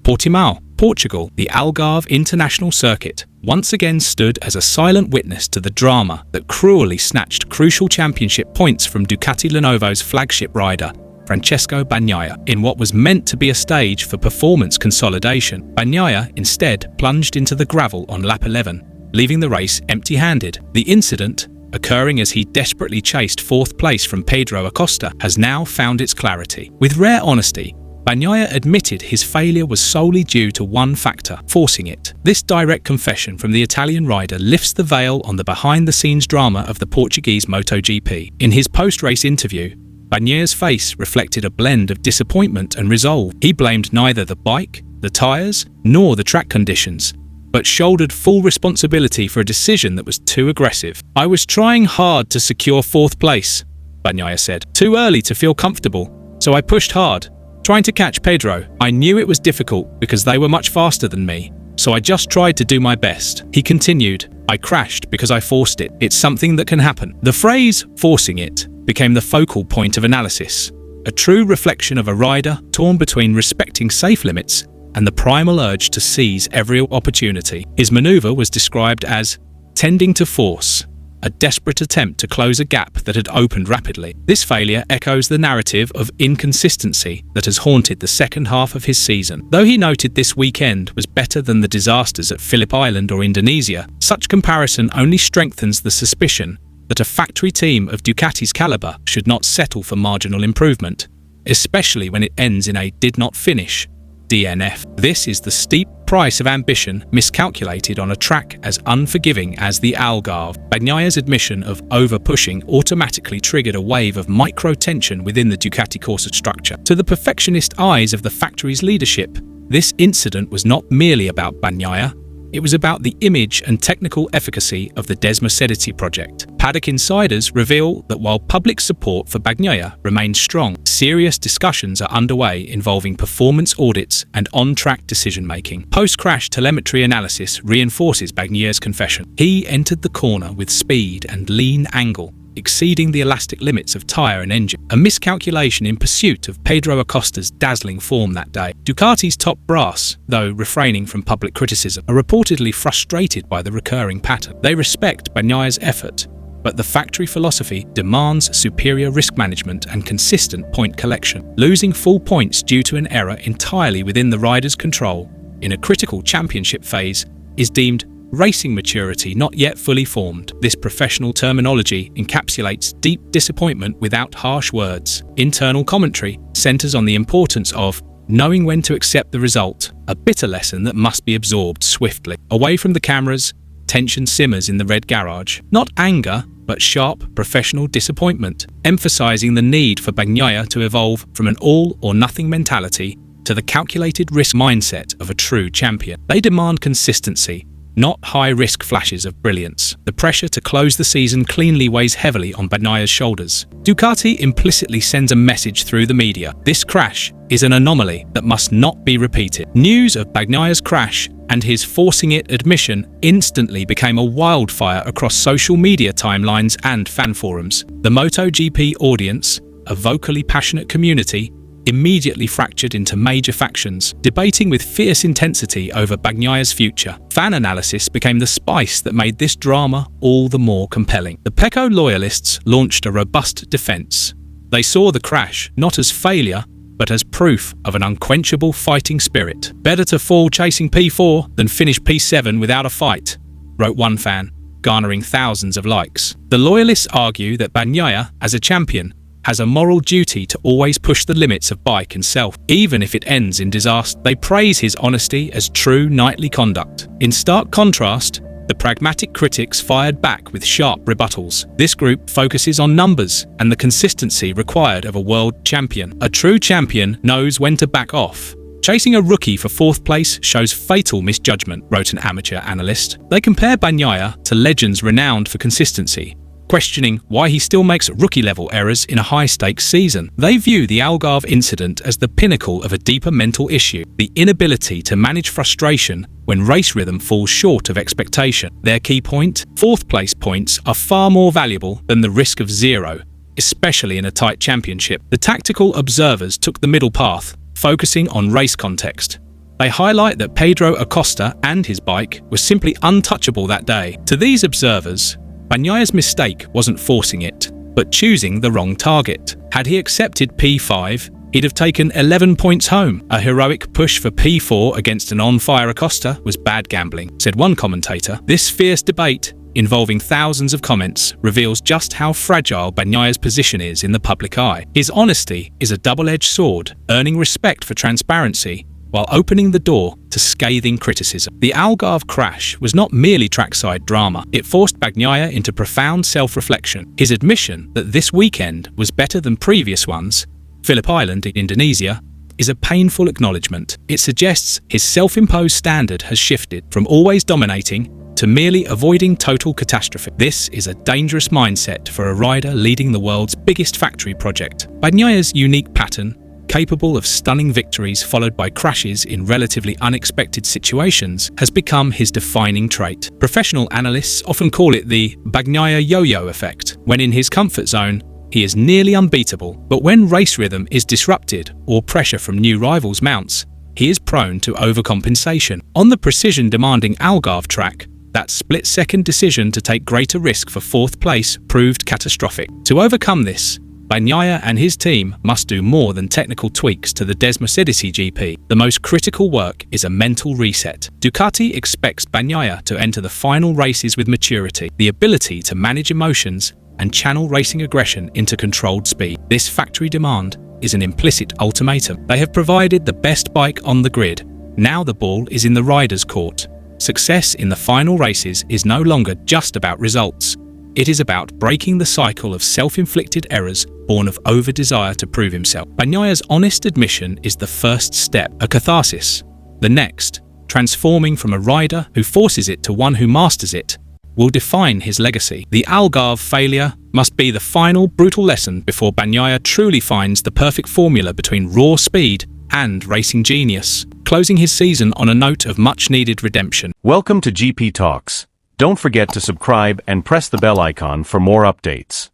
Portimao, Portugal, the Algarve International Circuit, once again stood as a silent witness to the drama that cruelly snatched crucial championship points from Ducati Lenovo's flagship rider, Francesco Bagnaia. In what was meant to be a stage for performance consolidation, Bagnaia instead plunged into the gravel on lap 11, leaving the race empty-handed. The incident, occurring as he desperately chased fourth place from Pedro Acosta, has now found its clarity. With rare honesty, Bagnaia admitted his failure was solely due to one factor: forcing it. This direct confession from the Italian rider lifts the veil on the behind-the-scenes drama of the Portuguese MotoGP. In his post-race interview, Bagnaia's face reflected a blend of disappointment and resolve. He blamed neither the bike, the tyres, nor the track conditions, but shouldered full responsibility for a decision that was too aggressive. "I was trying hard to secure fourth place," Bagnaia said. "Too early to feel comfortable, so I pushed hard, trying to catch Pedro. I knew it was difficult because they were much faster than me, so I just tried to do my best." He continued, "I crashed because I forced it. It's something that can happen." The phrase "forcing it" became the focal point of analysis, a true reflection of a rider torn between respecting safe limits and the primal urge to seize every opportunity. His maneuver was described as tending to force, a desperate attempt to close a gap that had opened rapidly. This failure echoes the narrative of inconsistency that has haunted the second half of his season. Though he noted this weekend was better than the disasters at Phillip Island or Indonesia, such comparison only strengthens the suspicion that a factory team of Ducati's caliber should not settle for marginal improvement, especially when it ends in a "did not finish" DNF. This is the steep price of ambition miscalculated on a track as unforgiving as the Algarve. Bagnaia's admission of over-pushing automatically triggered a wave of micro-tension within the Ducati Corse structure. To the perfectionist eyes of the factory's leadership, this incident was not merely about Bagnaia. It was about the image and technical efficacy of the Desmosedici project. Paddock insiders reveal that while public support for Bagnaia remains strong, serious discussions are underway involving performance audits and on-track decision-making. Post-crash telemetry analysis reinforces Bagnaia's confession. He entered the corner with speed and lean angle, exceeding the elastic limits of tyre and engine, a miscalculation in pursuit of Pedro Acosta's dazzling form that day. Ducati's top brass, though refraining from public criticism, are reportedly frustrated by the recurring pattern. They respect Bagnaia's effort, but the factory philosophy demands superior risk management and consistent point collection. Losing full points due to an error entirely within the rider's control in a critical championship phase is deemed racing maturity not yet fully formed. This professional terminology encapsulates deep disappointment without harsh words. Internal commentary centers on the importance of knowing when to accept the result, a bitter lesson that must be absorbed swiftly. Away from the cameras, tension simmers in the red garage. Not anger, but sharp professional disappointment, emphasizing the need for Bagnaia to evolve from an all-or-nothing mentality to the calculated risk mindset of a true champion. They demand consistency, not high-risk flashes of brilliance. The pressure to close the season cleanly weighs heavily on Bagnaia's shoulders. Ducati implicitly sends a message through the media. This crash is an anomaly that must not be repeated. News of Bagnaia's crash and his forcing it admission instantly became a wildfire across social media timelines and fan forums. The MotoGP audience, a vocally passionate community, immediately fractured into major factions, debating with fierce intensity over Bagnaia's future. Fan analysis became the spice that made this drama all the more compelling. The Pecco loyalists launched a robust defense. They saw the crash not as failure, but as proof of an unquenchable fighting spirit. "Better to fall chasing P4 than finish P7 without a fight," wrote one fan, garnering thousands of likes. The loyalists argue that Bagnaia, as a champion, has a moral duty to always push the limits of bike and self, even if it ends in disaster. They praise his honesty as true knightly conduct. In stark contrast, the pragmatic critics fired back with sharp rebuttals. This group focuses on numbers and the consistency required of a world champion. "A true champion knows when to back off. Chasing a rookie for fourth place shows fatal misjudgment," wrote an amateur analyst. They compare Bagnaia to legends renowned for consistency, questioning why he still makes rookie-level errors in a high-stakes season. They view the Algarve incident as the pinnacle of a deeper mental issue, the inability to manage frustration when race rhythm falls short of expectation. Their key point: fourth-place points are far more valuable than the risk of zero, especially in a tight championship. The tactical observers took the middle path, focusing on race context. They highlight that Pedro Acosta and his bike were simply untouchable that day. To these observers, Bagnaia's mistake wasn't forcing it, but choosing the wrong target. Had he accepted P5, he'd have taken 11 points home. A heroic push for P4 against an on-fire Acosta was bad gambling, said one commentator. This fierce debate, involving thousands of comments, reveals just how fragile Bagnaia's position is in the public eye. His honesty is a double-edged sword, earning respect for transparency while opening the door to scathing criticism. The Algarve crash was not merely trackside drama. It forced Bagnaia into profound self-reflection. His admission that this weekend was better than previous ones, Phillip Island in Indonesia, is a painful acknowledgement. It suggests his self-imposed standard has shifted from always dominating to merely avoiding total catastrophe. This is a dangerous mindset for a rider leading the world's biggest factory project. Bagnaia's unique pattern, capable of stunning victories followed by crashes in relatively unexpected situations, has become his defining trait. Professional analysts often call it the Bagnaia yo-yo effect. When in his comfort zone, he is nearly unbeatable, but when race rhythm is disrupted or pressure from new rivals mounts, he is prone to overcompensation. On the precision-demanding Algarve track, that split-second decision to take greater risk for fourth place proved catastrophic. To overcome this, Bagnaia and his team must do more than technical tweaks to the Desmercedesi GP. The most critical work is a mental reset. Ducati expects Bagnaia to enter the final races with maturity, the ability to manage emotions and channel racing aggression into controlled speed. This factory demand is an implicit ultimatum. They have provided the best bike on the grid. Now the ball is in the rider's court. Success in the final races is no longer just about results. It is about breaking the cycle of self-inflicted errors born of over-desire to prove himself. Bagnaia's honest admission is the first step, a catharsis. The next, transforming from a rider who forces it to one who masters it, will define his legacy. The Algarve failure must be the final brutal lesson before Bagnaia truly finds the perfect formula between raw speed and racing genius, closing his season on a note of much-needed redemption. Welcome to GP Talks. Don't forget to subscribe and press the bell icon for more updates.